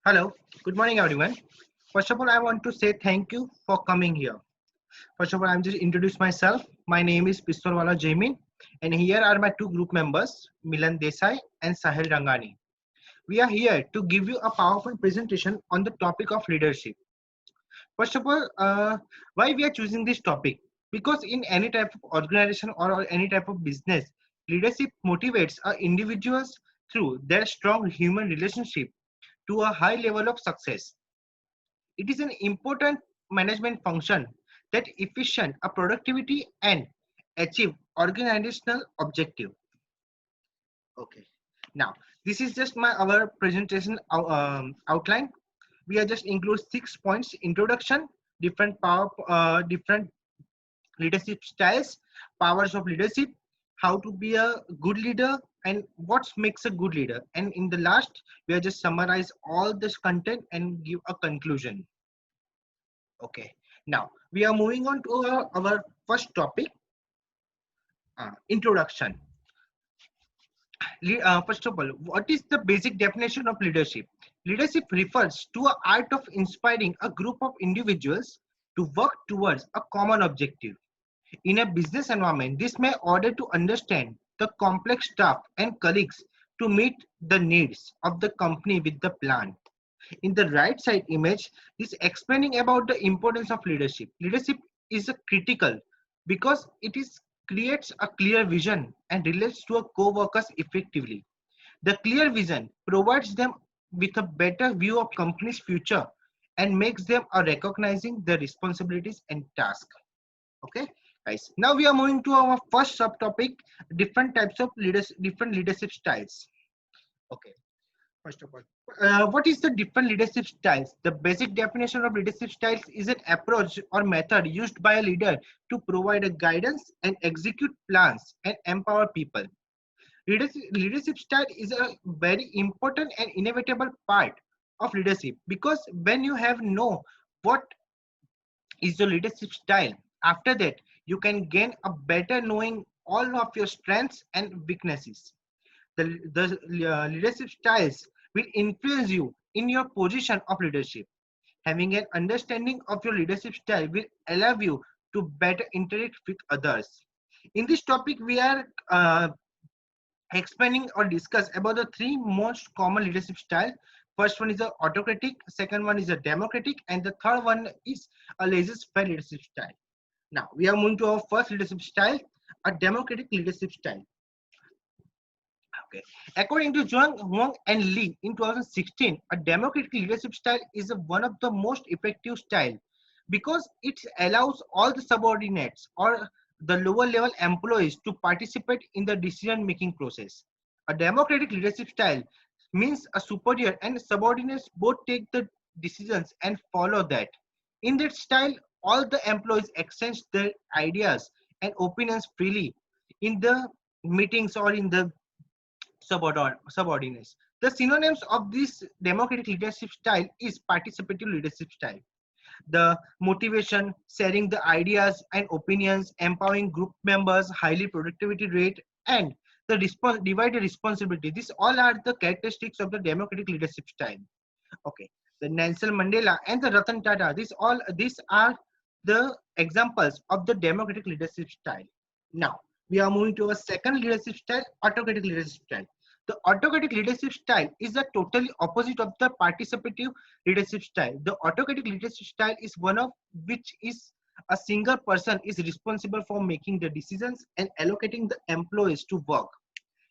Hello, good morning everyone. First of all, I want to say thank you for coming here. First of all, I'm just introduce myself. My name is Pistolwala Jamin, and here are my two group members, Milan Desai and Sahil Rangani. We are here to give you a powerful presentation on the topic of leadership. First of all, why we are choosing this topic? Because in any type of organization or any type of business, leadership motivates individuals through their strong human relationship to a high level of success. It is an important management function that efficient a productivity and achieve organizational objective. Okay. Now, this is just my our presentation outline. We are just include 6 points: introduction, different leadership styles, powers of leadership, how to be a good leader, and what makes a good leader. And in the last, we are just summarize all this content and give a conclusion. Okay. Now we are moving on to our first topic, introduction. First of all, what is the basic definition of leadership? Leadership refers to an art of inspiring a group of individuals to work towards a common objective. In a business environment, this may order to understand the complex staff and colleagues to meet the needs of the company with the plan. In the right side image is explaining about the importance of leadership. Leadership is a critical because it is creates a clear vision and relates to a co-workers effectively. The clear vision provides them with a better view of company's future and makes them a recognizing the responsibilities and tasks. Okay, guys. Now we are moving to our first subtopic: different types of leaders, different leadership styles. Okay. First of all, what is the different leadership styles? The basic definition of leadership styles is an approach or method used by a leader to provide a guidance and execute plans and empower people. Leadership style is a very important and inevitable part of leadership, because when you have know what is your leadership style, after that you can gain a better knowing all of your strengths and weaknesses. The leadership styles will influence you in your position of leadership. Having an understanding of your leadership style will allow you to better interact with others. In this topic, we are explaining or discuss about the three most common leadership style. First one is a autocratic, second one is a democratic, and the third one is a laissez-faire leadership style. Now we are moving to our first leadership style, a democratic leadership style. Okay. According to Zhuang Huang and Li in 2016, a democratic leadership style is one of the most effective style because it allows all the subordinates or the lower level employees to participate in the decision making process. A democratic leadership style means a superior and subordinates both take the decisions and follow that. In that style, all the employees exchange their ideas and opinions freely in the meetings or in the subordinates. The synonyms of this democratic leadership style is participative leadership style. The motivation, sharing the ideas and opinions, empowering group members, highly productivity rate, and the divided responsibility. These all are the characteristics of the democratic leadership style. Okay, the Nelson Mandela and the Ratan Tata. These are the examples of the democratic leadership style. Now we are moving to a second leadership style, autocratic leadership style. The autocratic leadership style is the totally opposite of the participative leadership style. The autocratic leadership style is one of which is a single person is responsible for making the decisions and allocating the employees to work.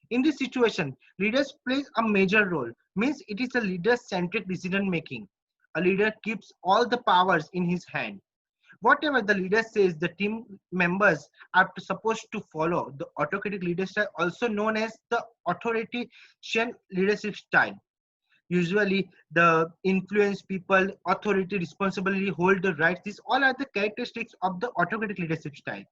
In this situation, leaders play a major role, means it is a leader-centric decision making. A leader keeps all the powers in his hand. Whatever the leader says, the team members are supposed to follow. The autocratic leadership, also known as the authoritarian leadership style. Usually, the influence people, authority, responsibility, hold the rights. These all are the characteristics of the autocratic leadership style.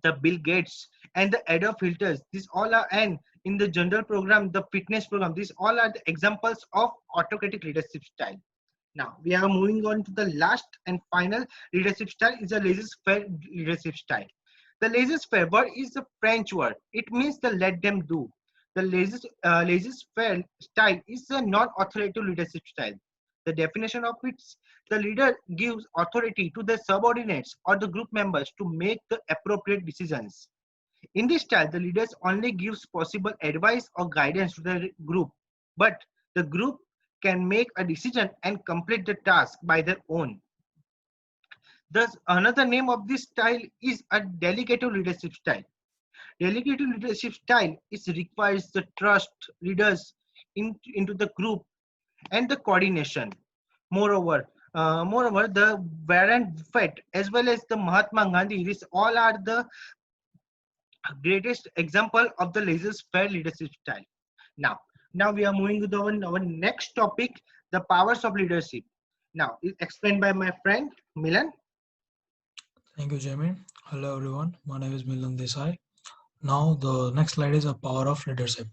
The Bill Gates and the Adolf Hitlers, these all are, and in the general program, the fitness program, these all are the examples of autocratic leadership style. Now we are moving on to the last and final leadership style is the laissez-faire leadership style. The laissez-faire word is a French word. It means the let them do. The laissez-faire style is a non-authoritative leadership style. The definition of its the leader gives authority to the subordinates or the group members to make the appropriate decisions. In this style, the leaders only gives possible advice or guidance to the group, but the group can make a decision and complete the task by their own. Thus, another name of this style is a delegative leadership style. Delegative leadership style is requires the trust leaders into the group and the coordination. Moreover, the Warren Buffett as well as the Mahatma Gandhi, these all are the greatest example of the laissez-faire leadership style. Now, now we are moving to our next topic, the powers of leadership. Now, explained by my friend Milan. Thank you, Jamie. Hello, everyone. My name is Milan Desai. Now, the next slide is a power of leadership.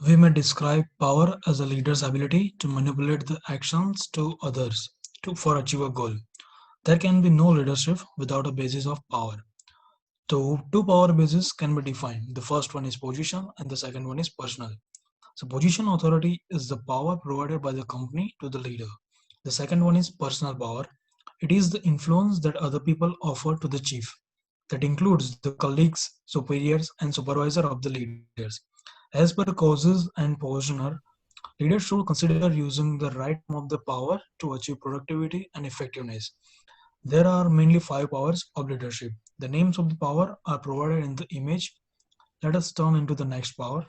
We may describe power as a leader's ability to manipulate the actions to others for achieve a goal. There can be no leadership without a basis of power. Two power bases can be defined. The first one is position and the second one is personal. So position authority is the power provided by the company to the leader. The second one is personal power. It is the influence that other people offer to the chief. That includes the colleagues, superiors, and supervisor of the leaders. As per causes and positioner, leaders should consider using the right form of the power to achieve productivity and effectiveness. There are mainly five powers of leadership. The names of the power are provided in the image. Let us turn into the next power.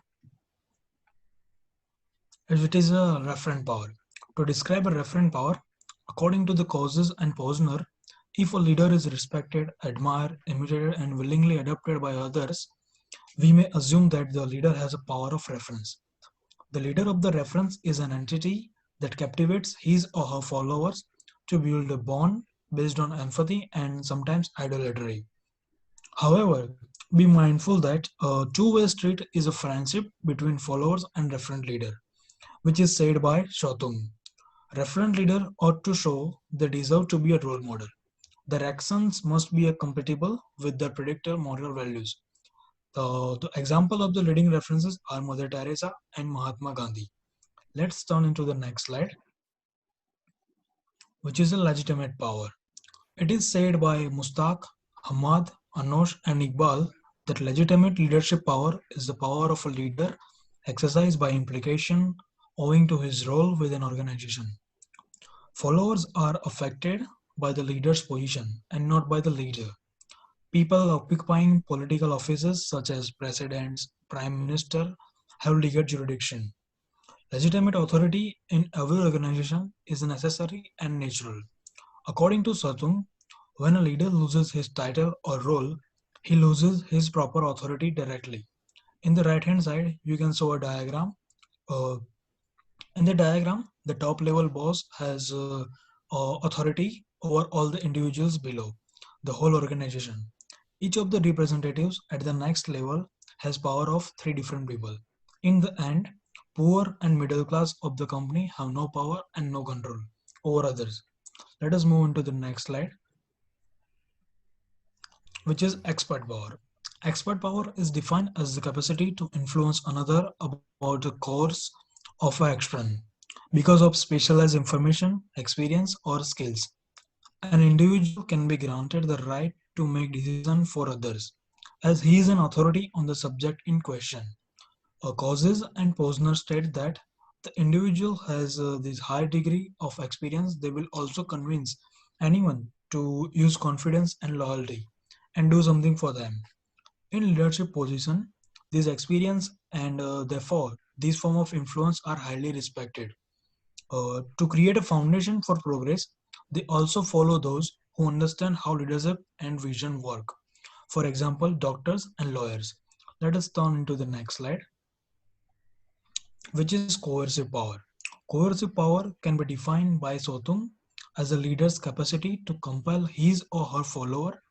It is a referent power. To describe a referent power, according to the causes and positioner, if a leader is respected, admired, imitated, and willingly adopted by others, we may assume that the leader has a power of reference. The leader of the reference is an entity that captivates his or her followers to build a bond based on empathy and sometimes idolatry. However, be mindful that a two-way street is a friendship between followers and referent leader, which is said by Shotung. Referent leader ought to show they deserve to be a role model. Their actions must be compatible with their predicted moral values. The example of the leading references are Mother Teresa and Mahatma Gandhi. Let's turn into the next slide, which is a legitimate power. It is said by Mustaq, Hamad, Anosh, and Iqbal that legitimate leadership power is the power of a leader exercised by implication owing to his role within an organization. Followers are affected by the leader's position and not by the leader. People occupying political offices such as presidents, prime minister have legal jurisdiction. Legitimate authority in every organization is necessary and natural. According to Satung, when a leader loses his title or role, he loses his proper authority directly. In the right hand side, you can show a diagram. Uh, in the diagram, the top level boss has authority over all the individuals below, the whole organization. Each of the representatives at the next level has power of three different people. In the end, poor and middle class of the company have no power and no control over others. Let us move into the next slide, which is expert power. Expert power is defined as the capacity to influence another about the course of action because of specialized information, experience, or skills. An individual can be granted the right to make decisions for others, as he is an authority on the subject in question. Causes and Posner state that the individual has this high degree of experience, they will also convince anyone to use confidence and loyalty and do something for them. In leadership position, this experience and therefore these form of influence are highly respected. To create a foundation for progress, they also follow those who understand how leadership and vision work. For example, doctors and lawyers. Let us turn into the next slide, which is coercive power. Coercive power can be defined by Sotung as a leader's capacity to compel his or her follower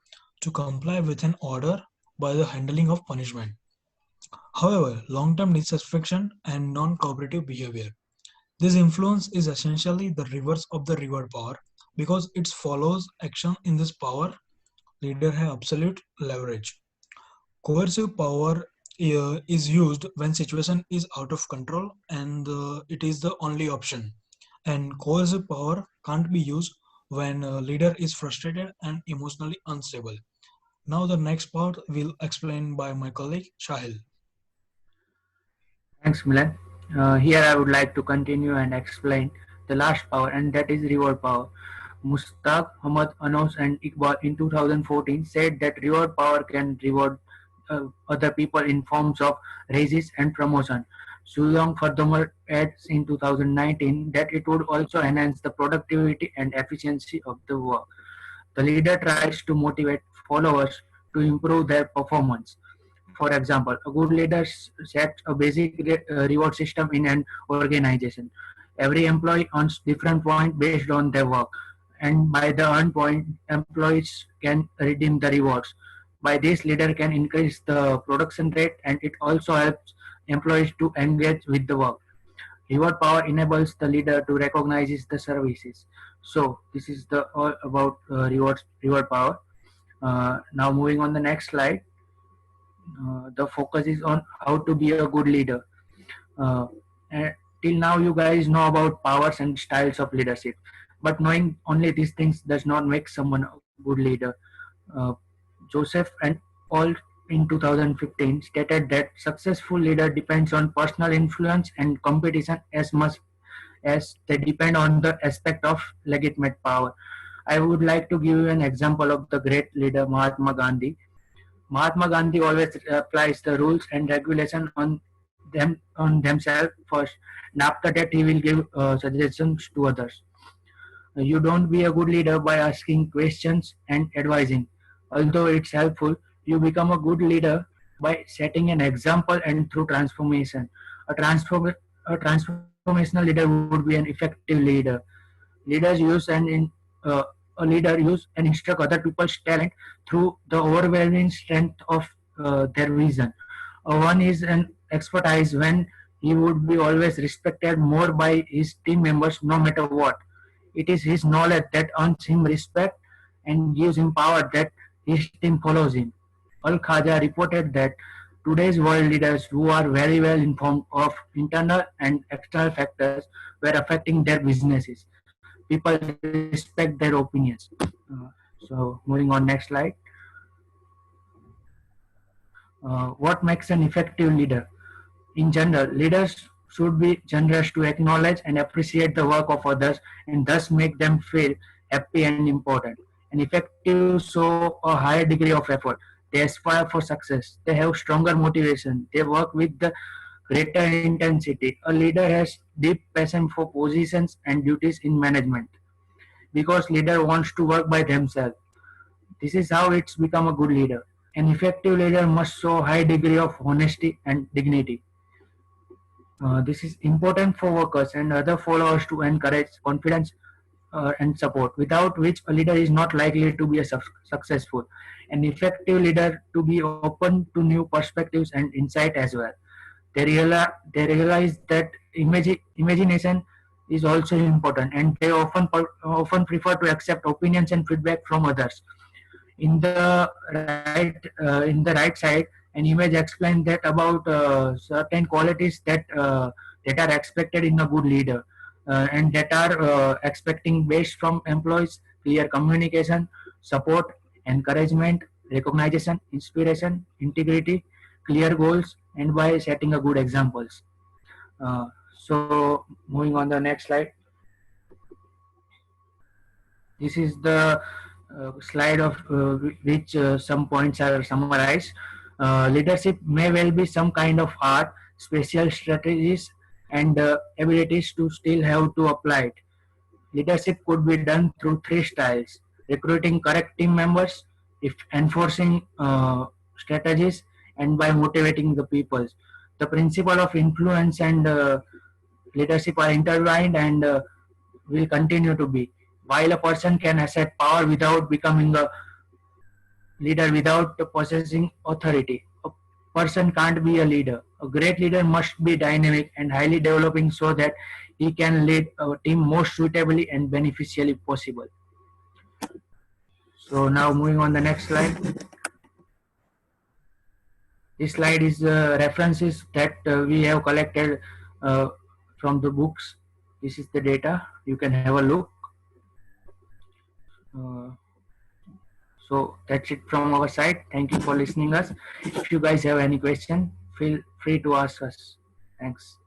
to comply with an order by the handling of punishment. However, long-term dissatisfaction and non-cooperative behavior. This influence is essentially the reverse of the reward power because it follows action in this power leader have absolute leverage. Coercive power is used when situation is out of control and it is the only option. And coercive power can't be used when a leader is frustrated and emotionally unstable. Now the next part will explain by my colleague Shahil. Thanks, Milan. Here I would like to continue and explain the last power, and that is reward power. Mustaq Ahmad Anos and Iqbal in 2014 said that reward power can reward other people in forms of raises and promotion. Suyong furthermore adds in 2019 that it would also enhance the productivity and efficiency of the work. The leader tries to motivate followers to improve their performance. For example, a good leader sets a basic reward system in an organization. Every employee earns different points based on their work, and by the earned point, employees can redeem the rewards. By this, leader can increase the production rate, and it also helps employees to engage with the work. Reward power enables the leader to recognize the services. So this is the all about reward power. Now moving on the next slide, the focus is on how to be a good leader. Uh, and till now, you guys know about powers and styles of leadership, but knowing only these things does not make someone a good leader. Uh, Joseph and all in 2015 stated that successful leader depends on personal influence and competition as much as they depend on the aspect of legitimate power. I would like to give you an example of the great leader Mahatma Gandhi. Mahatma Gandhi always applies the rules and regulation on themselves first, and after that he will give suggestions to others. You don't be a good leader by asking questions and advising. Although it's helpful, you become a good leader by setting an example and through transformation. A, transform, a transformational leader would be an effective leader. Leaders use uh, a leader use and instruct other people's talent through the overwhelming strength of their vision. One is an expertise when he would be always respected more by his team members no matter what. It is his knowledge that earns him respect and gives him power that his team follows him. Al Khaja reported that today's world leaders who are very well informed of internal and external factors were affecting their businesses. People respect their opinions. So moving on next slide. What makes an effective leader? In general, leaders should be generous to acknowledge and appreciate the work of others and thus make them feel happy and important. And effective show a higher degree of effort. They aspire for success. They have stronger motivation. They work with the greater intensity. A leader has deep passion for positions and duties in management because leader wants to work by themselves. This is how it's become a good leader. An effective leader must show a high degree of honesty and dignity. This is important for workers and other followers to encourage confidence and support, without which a leader is not likely to be a successful. An effective leader to be open to new perspectives and insight as well. They realize that imagination is also important, and they often prefer to accept opinions and feedback from others. In the right side, an image explains that about certain qualities that are expected in a good leader, and that are expecting based from employees: clear communication, support, encouragement, recognition, inspiration, integrity, clear goals, and by setting a good examples. So moving on the next slide. This is the slide of which some points are summarized. Leadership may well be some kind of art, special strategies, and abilities to still have to apply it. Leadership could be done through three styles: recruiting correct team members, if enforcing strategies, and by motivating the people. The principle of influence and leadership are intertwined and will continue to be. While a person can accept power without becoming a leader without possessing authority, a person can't be a leader. A great leader must be dynamic and highly developing so that he can lead a team most suitably and beneficially possible. So now moving on the next slide. This slide is references that we have collected from the books. This is the data. You can have a look. So that's it from our side. Thank you for listening us. If you guys have any question, feel free to ask us. Thanks.